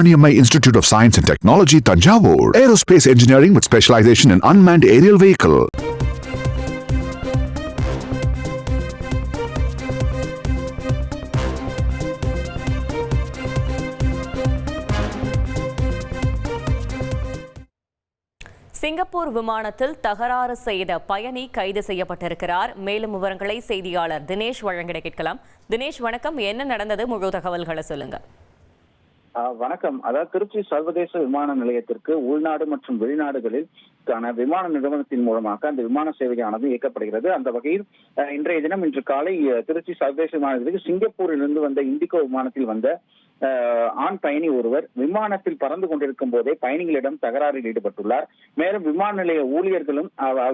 Maniyamai Institute of Science and Technology, Tanjavur. Aerospace engineering with specialization in unmanned aerial vehicle. Singapore விமானத்தில் தகராறு செய்த பயணி கைது செய்யப்பட்டிருக்கிறார். மேலும் விவரங்களை செய்தியாளர் தினேஷ் வழங்கிட கேட்கலாம். தினேஷ் வணக்கம், என்ன நடந்தது? முழு தகவல்களை சொல்லுங்க. வணக்கம். அதாவது திருச்சி சர்வதேச விமான நிலையத்திற்கு உள்நாடு மற்றும் வெளிநாடுகளில் விமான நிறுவனத்தின் மூலமாக அந்த விமான சேவையானது இயக்கப்படுகிறது. அந்த வகையில் இன்றைய தினம் இன்று காலை திருச்சி சர்வதேச விமான நிலையத்திற்கு சிங்கப்பூரிலிருந்து வந்த இண்டிகோ விமானத்தில் வந்த ஆண் பயணி ஒருவர் விமானத்தில் பறந்து கொண்டிருக்கும் போதே பயணிகளிடம் தகராறில் ஈடுபட்டுள்ளார். மேலும் விமான நிலைய ஊழியர்களும்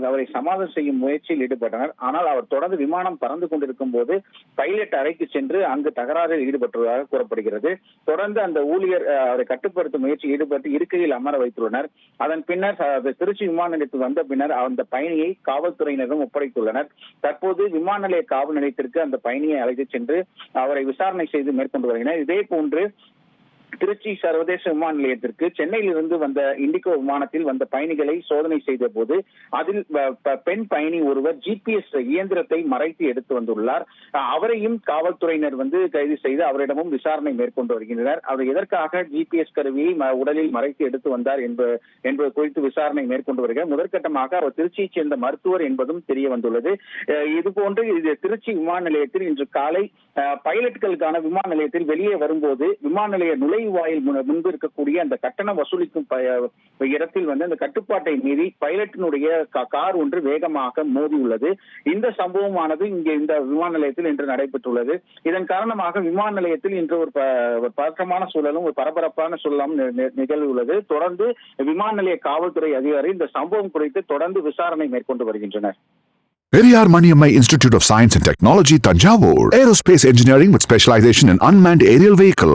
அவரை சமாதானம் செய்யும் முயற்சியில் ஈடுபட்டனர். ஆனால் அவர் தொடர்ந்து விமானம் பறந்து கொண்டிருக்கும் போது பைலட் அறைக்கு சென்று அங்கு தகராறில் ஈடுபட்டுள்ளதாக கூறப்படுகிறது. தொடர்ந்து அந்த ஊழியர் அவரை கட்டுப்படுத்தும் முயற்சி ஈடுபட்டு இருக்கையில் அமர வைத்துள்ளனர். அதன் பின்னர் திருச்சி விமான நிலையத்தில் வந்த பின்னர் அந்த பயணியை காவல்துறையினரும் ஒப்படைத்துள்ளனர். தற்போது விமான நிலைய காவல் நிலையத்திற்கு அந்த பயணியை அழைத்து சென்று அவரை விசாரணை செய்து மேற்கொண்டு வருகின்றனர். இதே போன்று திருச்சி சர்வதேச விமான நிலையத்திற்கு சென்னையில் இருந்து வந்த இண்டிகோ விமானத்தில் வந்த பயணிகளை சோதனை செய்த போது அதில் பெண் பயணி ஒருவர் GPS இயந்திரத்தை மறைத்து எடுத்து வந்துள்ளார். அவரையும் காவல்துறையினர் கைது செய்து அவரிடமும் விசாரணை மேற்கொண்டு வருகின்றனர். அவர் எதற்காக GPS கருவியை உடலில் மறைத்து எடுத்து வந்தார் என்பது குறித்து விசாரணை மேற்கொண்டு வருகிறார். முதற்கட்டமாக அவர் திருச்சியைச் சேர்ந்த மருத்துவர் என்பதும் தெரிய வந்துள்ளது. இதுபோன்று திருச்சி விமான நிலையத்தில் இன்று காலை பைலட்டுகளுக்கான விமான நிலையத்தில் வெளியே வரும்போது விமான நிலைய நுழைவாயில் முன்பு இருக்கக்கூடிய அந்த கட்டணம் வசூலிக்கும் இடத்தில் அந்த கட்டுப்பாட்டை மீறி பைலட்டினுடைய கார் ஒன்று வேகமாக மோதியுள்ளது. இந்த சம்பவமானது இங்கே இந்த விமான நிலையத்தில் இன்று நடைபெற்றுள்ளது. இதன் காரணமாக விமான நிலையத்தில் இன்று ஒரு பதற்றமான சூழலும் ஒரு பரபரப்பான சூழலும் நிகழ்வுள்ளது. தொடர்ந்து விமான நிலைய காவல்துறை அதிகாரி இந்த சம்பவம் குறித்து தொடர்ந்து விசாரணை மேற்கொண்டு வருகின்றனர். Periyar Maniyamai Institute of Science and Technology, Tanjavur. Aerospace engineering with specialization in unmanned aerial vehicle.